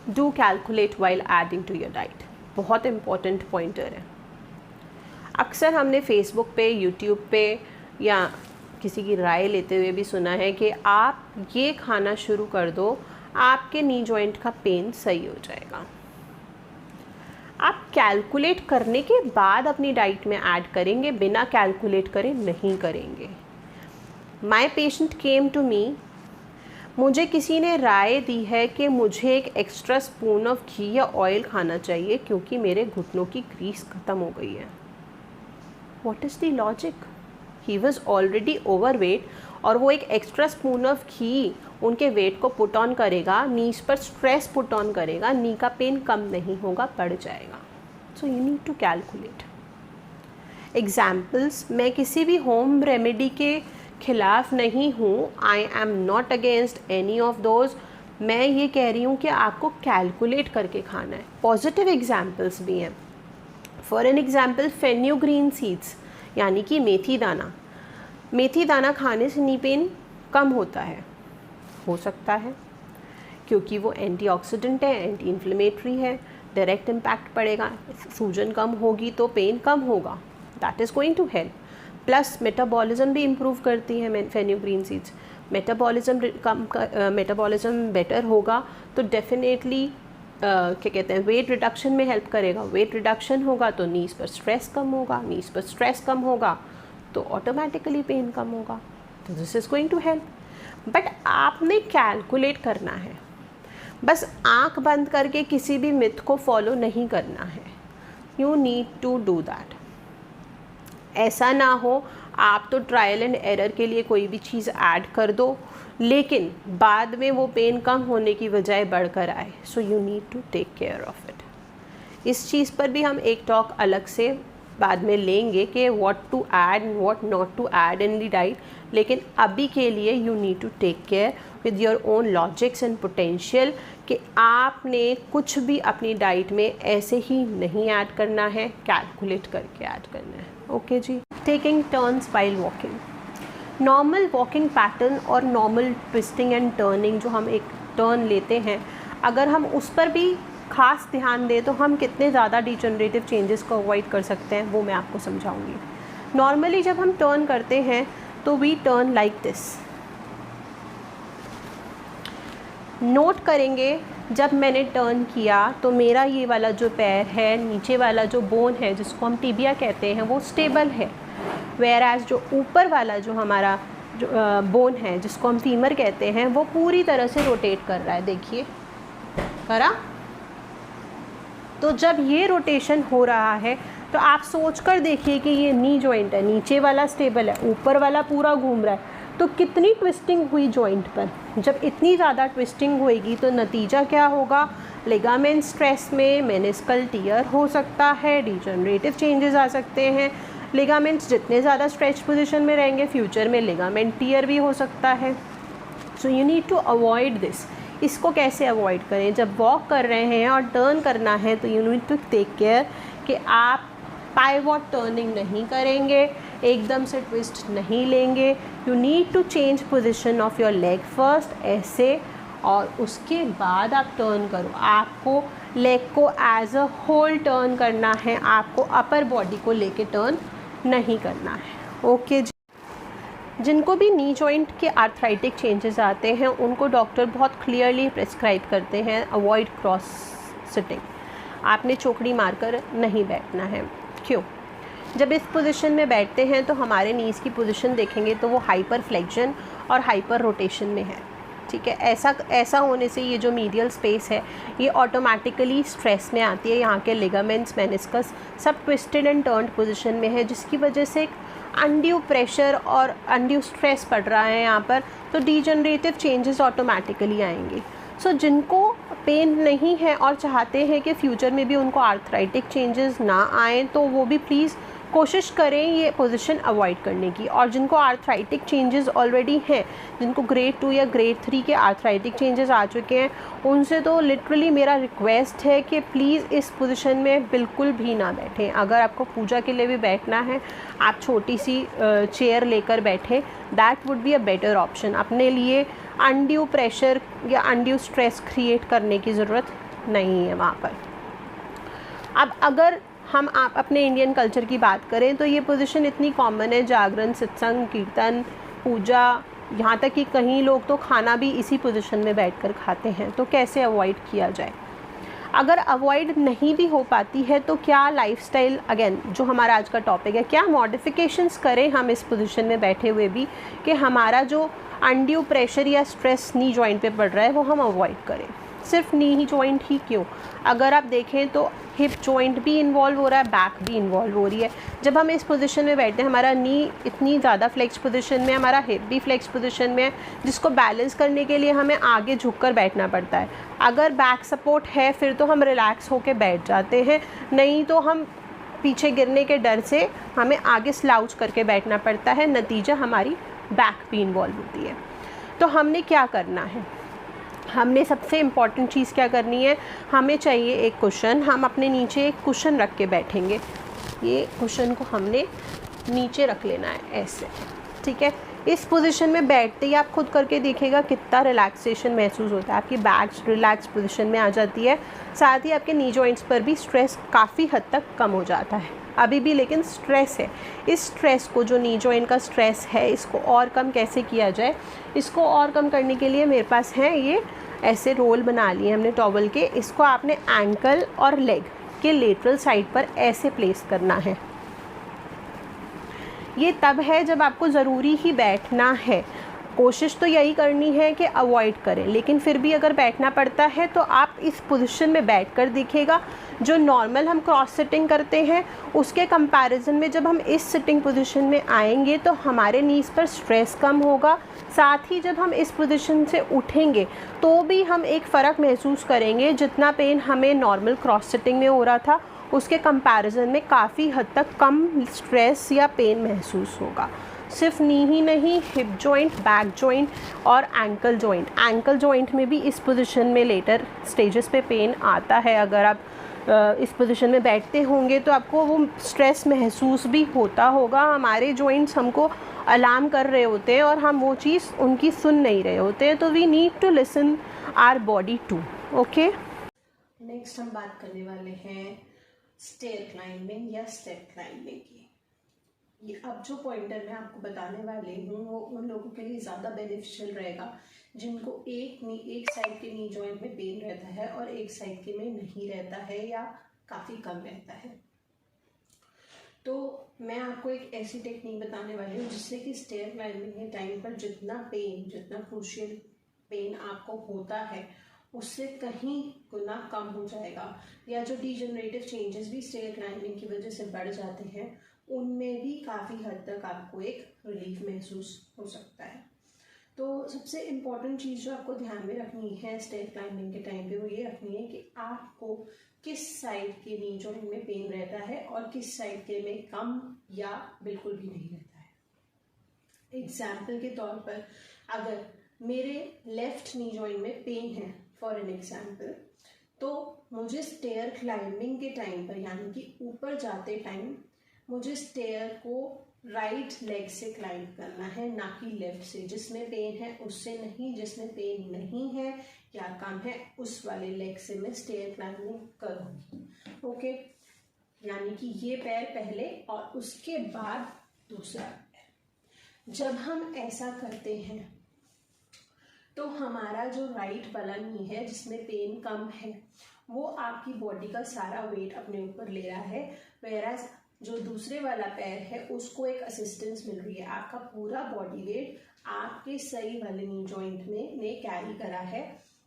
Do calculate while adding to your diet. बहुत important pointer है। अक्सर हमने फेसबुक पे, यूट्यूब पे या किसी की राय लेते हुए भी सुना है कि आप ये खाना शुरू कर दो, आपके नी जॉइंट का पेन सही हो जाएगा। आप कैलकुलेट करने के बाद अपनी डाइट में ऐड करेंगे, बिना कैलकुलेट करे नहीं करेंगे। My patient came to me, मुझे किसी ने राय दी है कि मुझे एक एक्स्ट्रा स्पून ऑफ घी या ऑयल खाना चाहिए क्योंकि मेरे घुटनों की ग्रीस ख़त्म हो गई है। What is the logic? He was already over weight और वो एक एक्स्ट्रा स्पून ऑफ घी उनके वेट को पुट ऑन करेगा, नीज पर स्ट्रेस पुट ऑन करेगा, नी का पेन कम नहीं होगा, बढ़ जाएगा। So you need to calculate. Examples, मैं किसी भी होम रेमेडी के खिलाफ नहीं हूँ, I am not against any of those. मैं ये कह रही हूँ कि आपको कैलकुलेट करके खाना है। पॉजिटिव एग्जाम्पल्स भी हैं। फॉर एन एग्जाम्पल, फेन्यूग्रीन सीड्स यानी कि मेथी दाना। मेथी दाना खाने से नी पेन कम होता है, हो सकता है, क्योंकि वो एंटीऑक्सीडेंट है, एंटी इन्फ्लेमेटरी है, डायरेक्ट इम्पैक्ट पड़ेगा। सूजन कम होगी तो पेन कम होगा, that is going to help. Plus metabolism भी इम्प्रूव करती है फेन्यूग्रीन सीड्स। मेटाबॉलिज्म बेटर होगा तो डेफिनेटली क्या कहते हैं, वेट रिडक्शन में हेल्प करेगा। वेट रिडक्शन होगा तो नीज पर स्ट्रेस कम होगा, नीज पर स्ट्रेस कम होगा तो ऑटोमेटिकली पेन कम होगा। तो this is going to help. But आपने कैलकुलेट करना है, बस आंख बंद करके किसी भी मिथ को फॉलो नहीं करना है। You need to do that. ऐसा ना हो आप तो ट्रायल एंड एरर के लिए कोई भी चीज़ ऐड कर दो लेकिन बाद में वो पेन कम होने की बजाय बढ़कर आए। So you need to take care of it. इस चीज़ पर भी हम एक टॉक अलग से बाद में लेंगे कि what to add and what not to add in the diet, लेकिन अभी के लिए you need to take care with your own logics and potential कि आपने कुछ भी अपनी डाइट में ऐसे ही नहीं ऐड करना है, कैलकुलेट करके ऐड करना है। ओके जी। Taking turns while walking. Normal walking pattern और नॉर्मल ट्विस्टिंग एंड टर्निंग, जो हम एक टर्न लेते हैं, अगर हम उस पर भी खास ध्यान दें तो हम कितने ज़्यादा डिजनरेटिव चेंजेस को अवॉइड कर सकते हैं वो मैं आपको समझाऊंगी। नॉर्मली जब हम टर्न करते हैं तो we turn like this. Note करेंगे जब मैंने टर्न किया तो मेरा ये वाला जो पैर है, नीचे वाला जो बोन है जिसको हम टिबिया कहते हैं, वो स्टेबल है। वेयर एज जो ऊपर वाला जो हमारा जो बोन है जिसको हम फीमर कहते हैं, वो पूरी तरह से रोटेट कर रहा है। देखिए, करा? तो जब ये रोटेशन हो रहा है तो आप सोच कर देखिए कि ये नी जॉइंट है, नीचे वाला स्टेबल है, ऊपर वाला पूरा घूम रहा है, तो कितनी ट्विस्टिंग हुई जॉइंट पर। जब इतनी ज़्यादा ट्विस्टिंग होएगी तो नतीजा क्या होगा? लिगामेंट स्ट्रेस में मेनिस्कल टियर हो सकता है, डिजनरेटिव चेंजेस आ सकते हैं। लिगामेंट्स जितने ज़्यादा स्ट्रेच पोजीशन में रहेंगे फ्यूचर में लिगामेंट टियर भी हो सकता है। So you need to avoid this. इसको कैसे अवॉइड करें? जब वॉक कर रहे हैं और टर्न करना है तो you need to take care कि आप पाइवॉट टर्निंग नहीं करेंगे, एकदम से ट्विस्ट नहीं लेंगे। You need to change position of your leg first, ऐसे, और उसके बाद आप टर्न करो। आपको लेग को एज अ होल टर्न करना है, आपको अपर बॉडी को लेके टर्न नहीं करना है। ओके जी। जिनको भी नी जॉइंट के आर्थराइटिक चेंजेस आते हैं उनको डॉक्टर बहुत क्लियरली प्रेस्क्राइब करते हैं, अवॉइड क्रॉस सिटिंग। आपने चौकड़ी मारकर नहीं बैठना है। क्यों? जब इस पोजीशन में बैठते हैं तो हमारे नीज़ की पोजीशन देखेंगे तो वो हाइपर फ्लेक्शन और हाइपर रोटेशन में है। ठीक है, ऐसा होने से ये जो मीडियल स्पेस है ये ऑटोमेटिकली स्ट्रेस में आती है। यहाँ के लिगामेंट्स, मेनिस्कस सब ट्विस्टेड एंड टर्न्ड पोजीशन में है, जिसकी वजह से एक अनड्यू प्रेशर और अनड्यू स्ट्रेस पड़ रहा है यहाँ पर, तो डिजनरेटिव चेंजेस ऑटोमेटिकली आएंगे। सो जिनको पेन नहीं है और चाहते हैं कि फ्यूचर में भी उनको आर्थराइटिक चेंजेस ना आए तो वो भी प्लीज़ कोशिश करें ये पोजीशन अवॉइड करने की। और जिनको आर्थराइटिक चेंजेस ऑलरेडी हैं, जिनको ग्रेड 2 या ग्रेड 3 के आर्थराइटिक चेंजेस आ चुके हैं, उनसे तो लिटरली मेरा रिक्वेस्ट है कि प्लीज़ इस पोजीशन में बिल्कुल भी ना बैठें। अगर आपको पूजा के लिए भी बैठना है, आप छोटी सी चेयर लेकर बैठें, that would be a better option. अपने लिए अनड्यू प्रेशर या अनड्यू स्ट्रेस क्रिएट करने की ज़रूरत नहीं है वहाँ पर। अब अगर हम आप अपने इंडियन कल्चर की बात करें तो ये पोजीशन इतनी कॉमन है, जागरण, सत्संग, कीर्तन, पूजा, यहाँ तक कि कहीं लोग तो खाना भी इसी पोजीशन में बैठकर खाते हैं। तो कैसे अवॉइड किया जाए? अगर अवॉइड नहीं भी हो पाती है तो क्या लाइफस्टाइल, अगेन जो हमारा आज का टॉपिक है, क्या मॉडिफिकेशंस करें हम इस पोजीशन में बैठे हुए भी कि हमारा जो अनड्यू प्रेशर या स्ट्रेस नी जॉइंट पे पड़ रहा है वो हम अवॉइड करें। सिर्फ नी ही जॉइंट ही क्यों, अगर आप देखें तो हिप जॉइंट भी इन्वॉल्व हो रहा है, बैक भी इन्वॉल्व हो रही है। जब हम इस पोजीशन में बैठते हैं हमारा नी इतनी ज़्यादा फ्लेक्स पोजीशन में, हमारा हिप भी फ्लेक्स पोजीशन में है, जिसको बैलेंस करने के लिए हमें आगे झुककर बैठना पड़ता है। अगर बैक सपोर्ट है फिर तो हम रिलैक्स होकर बैठ जाते हैं, नहीं तो हम पीछे गिरने के डर से हमें आगे स्लाउच करके बैठना पड़ता है, नतीजा हमारी बैक भी इन्वॉल्व होती है। तो हमने क्या करना है? हमने सबसे इम्पॉर्टेंट चीज़ क्या करनी है, हमें चाहिए एक कुशन। हम अपने नीचे एक कुशन रख के बैठेंगे। ये कुशन को हमने नीचे रख लेना है ऐसे, ठीक है। इस पोजीशन में बैठते ही आप खुद करके देखिएगा कितना रिलैक्सेशन महसूस होता है, आपकी बैक रिलैक्स पोजीशन में आ जाती है, साथ ही आपके नी जॉइंट्स पर भी स्ट्रेस काफ़ी हद तक कम हो जाता है। अभी भी लेकिन स्ट्रेस है, इस स्ट्रेस को, जो नी जॉइंट का स्ट्रेस है, इसको और कम कैसे किया जाए? इसको और कम करने के लिए मेरे पास है ये ऐसे रोल बना लिए हमने टॉवल के। इसको आपने एंकल और लेग के लेटरल साइड पर ऐसे प्लेस करना है। ये तब है जब आपको ज़रूरी ही बैठना है। कोशिश तो यही करनी है कि अवॉइड करें, लेकिन फिर भी अगर बैठना पड़ता है तो आप इस पोजीशन में बैठकर देखिएगा। जो नॉर्मल हम क्रॉस सिटिंग करते हैं उसके कंपैरिजन में जब हम इस सिटिंग पोजीशन में आएंगे तो हमारे नीज पर स्ट्रेस कम होगा। साथ ही जब हम इस पोजीशन से उठेंगे तो भी हम एक फ़र्क महसूस करेंगे। जितना पेन हमें नॉर्मल क्रॉस सिटिंग में हो रहा था उसके कंपैरिजन में काफ़ी हद तक कम स्ट्रेस या पेन महसूस होगा। सिर्फ नी ही नहीं, हिप जॉइंट, बैक जॉइंट और एंकल जॉइंट। एंकल जॉइंट में भी इस पोजीशन में लेटर स्टेजेस पे पेन आता है। अगर आप इस पोजीशन में बैठते होंगे तो आपको वो स्ट्रेस महसूस भी होता होगा। हमारे जॉइंट्स हमको अलार्म कर रहे होते हैं और हम वो चीज़ उनकी सुन नहीं रहे होते हैं। तो we need to listen our body too. Okay, next हम बात करने वाले हैं स्टेयर क्लाइंबिंग या स्टेप क्लाइंबिंग की। ये अब जो पॉइंटर मैं आपको बताने वाली हूँ वो उन लोगों के लिए ज़्यादा बेनिफिशियल रहेगा जिनको एक साइड के नी जॉइंट में पेन रहता है और एक साइड के में नहीं रहता है या काफ़ी कम रहता है। तो मैं आपको एक ऐसी टेक्निक बताने वाली हूँ जिससे कि स्टेयर क्लाइंबिंग के टाइम पर जितना क्रूशियल पेन आपको होता है उससे कहीं गुना कम हो जाएगा, या जो डिजेनरेटिव चेंजेस भी स्टेयर क्लाइंबिंग की वजह से बढ़ जाते हैं उनमें भी काफ़ी हद तक आपको एक रिलीफ महसूस हो सकता है। तो सबसे इम्पॉर्टेंट चीज़ जो आपको ध्यान में रखनी है स्टेयर क्लाइंबिंग के टाइम पे वो ये रखनी है कि आपको किस साइड के नी जॉइंट में पेन रहता है और किस साइड के में कम या बिल्कुल भी नहीं रहता है। एग्जाम्पल के तौर पर अगर मेरे लेफ्ट नी जॉइंट में पेन है फॉर एन एग्जाम्पल, तो मुझे स्टेयर क्लाइंबिंग के टाइम पर यानी कि ऊपर जाते टाइम मुझे स्टेयर को राइट लेग से क्लाइंब करना है, ना कि लेफ्ट से। जिसमें पेन है उससे नहीं, जिसमें पेन नहीं है या कम है उस वाले लेग से मैं स्टेयर क्लाइंबिंग करूँगी। ओके, यानी कि ये पैर पहले और उसके बाद दूसरा पैर। जब हम ऐसा करते हैं तो हमारा जो राइट वाला नी है जिसमें पेन कम है वो आपकी बॉडी का सारा वेट अपने ऊपर ले रहा है, वेराज जो दूसरे वाला पैर है उसको एक असिस्टेंस मिल रही है। आपका पूरा बॉडी वेट आपके सही वाले नी जॉइंट में ने कैरी करा है,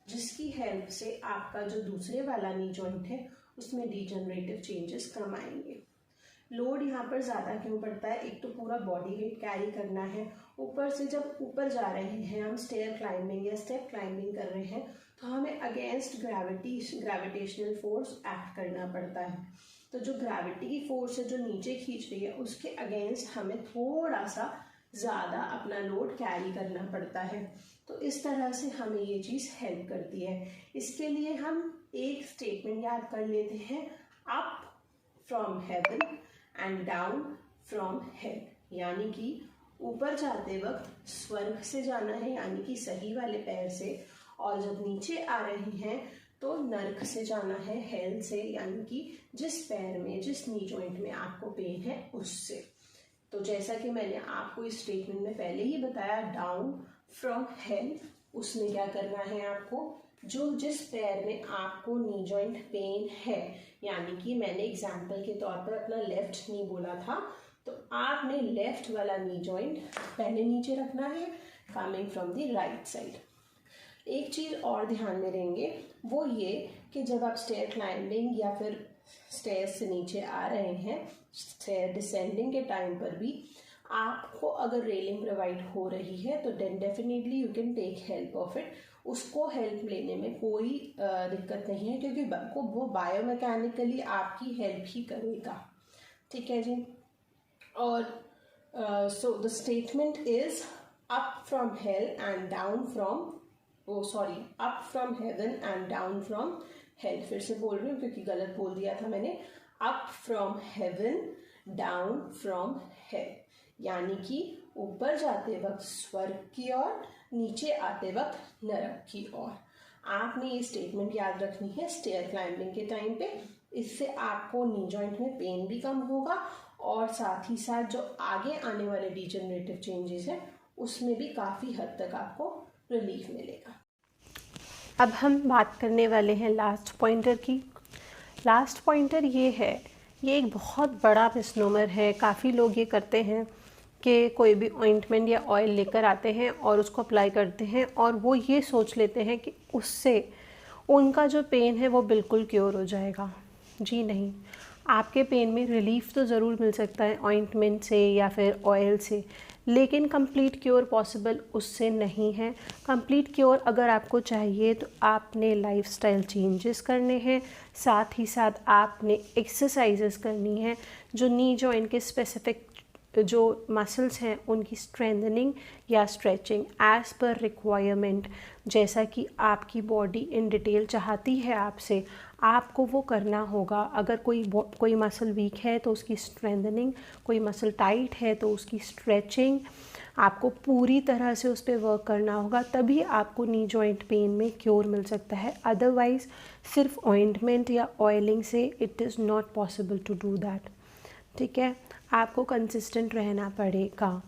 जिसकी हेल्प से आपका जो दूसरे वाला नी जॉइंट है उसमें डिजेनरेटिव चेंजेस कम आएंगे। लोड यहाँ पर ज़्यादा क्यों पड़ता है? एक तो पूरा बॉडी वेट कैरी करना है, ऊपर से जब ऊपर जा रहे हैं हम स्टेयर क्लाइंबिंग या स्टेप क्लाइंबिंग कर रहे हैं तो हमें अगेंस्ट ग्रेविटेशनल फोर्स एक्ट करना पड़ता है। तो जो ग्रेविटी की फोर्स है जो नीचे खींच रही है उसके अगेंस्ट हमें थोड़ा सा ज़्यादा अपना लोड कैरी करना पड़ता है। तो इस तरह से हमें ये चीज़ हेल्प करती है। इसके लिए हम एक स्टेटमेंट याद कर लेते हैं, up from heaven and down from head, यानी कि ऊपर जाते वक्त स्वर्ग से जाना है यानी कि सही वाले पैर से, और जब नीचे आ रहे हैं तो नर्क से जाना है हेल से, यानी कि जिस पैर में, जिस नी जॉइंट में आपको पेन है उससे। तो जैसा कि मैंने आपको इस स्टेटमेंट में पहले ही बताया, डाउन फ्रॉम हेल, उसमें क्या करना है आपको, जो जिस पैर में आपको नी जॉइंट पेन है, यानी कि मैंने एग्जाम्पल के तौर पर अपना लेफ्ट नी बोला था, तो आपने लेफ्ट वाला नी जॉइंट पहले नीचे रखना है, coming from the right side. एक चीज़ और ध्यान में रहेंगे, वो ये कि जब आप स्टेयर क्लाइंबिंग या फिर स्टेयर से नीचे आ रहे हैं, स्टेयर डिसेंडिंग के टाइम पर भी आपको अगर रेलिंग प्रोवाइड हो रही है तो then definitely you can take help of it. उसको हेल्प लेने में कोई दिक्कत नहीं है, क्योंकि वो बायोमैकेनिकली आपकी हेल्प ही करेगा। ठीक है जी। और so the statement is up from hello and down from up from heaven and down from hello. फिर से बोल रही हूँ क्योंकि गलत बोल दिया था मैंने। Up from heaven down from hello, यानी कि ऊपर जाते वक्त स्वर्ग की ओर, नीचे आते वक्त नरक की ओर। आपने ये स्टेटमेंट याद रखनी है स्टेयर क्लाइंबिंग के टाइम पे। इससे आपको नी जॉइंट में पेन भी कम होगा और साथ ही साथ जो आगे आने वाले डिजेनरेटिव चेंजेस हैं उसमें भी काफ़ी हद तक आपको रिलीफ मिलेगा। अब हम बात करने वाले हैं लास्ट पॉइंटर की। लास्ट पॉइंटर ये है, ये एक बहुत बड़ा मिसनोमर है। काफ़ी लोग ये करते हैं कि कोई भी ऑइंटमेंट या ऑयल लेकर आते हैं और उसको अप्लाई करते हैं और वो ये सोच लेते हैं कि उससे उनका जो पेन है वो बिल्कुल क्योर हो जाएगा। जी नहीं, आपके पेन में रिलीफ तो ज़रूर मिल सकता है ऑइंटमेंट से या फिर ऑयल से, लेकिन कंप्लीट क्योर पॉसिबल उससे नहीं है। कंप्लीट क्योर अगर आपको चाहिए तो आपने लाइफस्टाइल चेंजेस करने हैं, साथ ही साथ आपने एक्सरसाइजेस करनी है जो नी जॉइंट के स्पेसिफिक जो मसल्स हैं उनकी स्ट्रेंथनिंग या स्ट्रेचिंग एज़ पर रिक्वायरमेंट, जैसा कि आपकी बॉडी इन डिटेल चाहती है आपसे, आपको वो करना होगा। अगर कोई मसल वीक है तो उसकी स्ट्रेंथनिंग, कोई मसल टाइट है तो उसकी स्ट्रेचिंग, आपको पूरी तरह से उस पर वर्क करना होगा, तभी आपको नी जॉइंट पेन में क्योर मिल सकता है। अदरवाइज़ सिर्फ ऑइंटमेंट या ऑयलिंग से it is not possible to do that. ठीक है, आपको कंसिस्टेंट रहना पड़ेगा।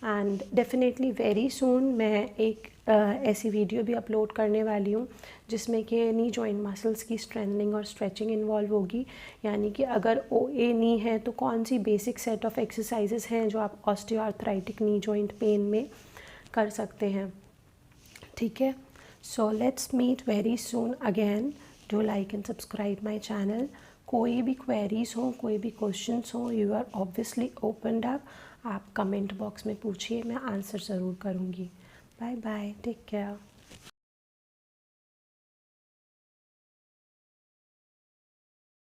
एंड डेफिनेटली वेरी सून मैं एक ऐसी वीडियो भी अपलोड करने वाली हूँ जिसमें कि नी जॉइंट मसल्स की स्ट्रेंथनिंग और स्ट्रेचिंग इन्वॉल्व होगी। यानी कि अगर OA नी है तो कौन सी बेसिक सेट ऑफ एक्सरसाइजेस हैं जो आप ऑस्टियोआर्थराइटिक नी जॉइंट पेन में कर सकते हैं। ठीक है, so let's meet very soon again. Do like and subscribe my channel. कोई भी क्वेरीज हो, कोई भी क्वेश्चंस हो, you are obviously opened up. आप कमेंट बॉक्स में पूछिए, मैं आंसर ज़रूर करूँगी। Bye bye, take care.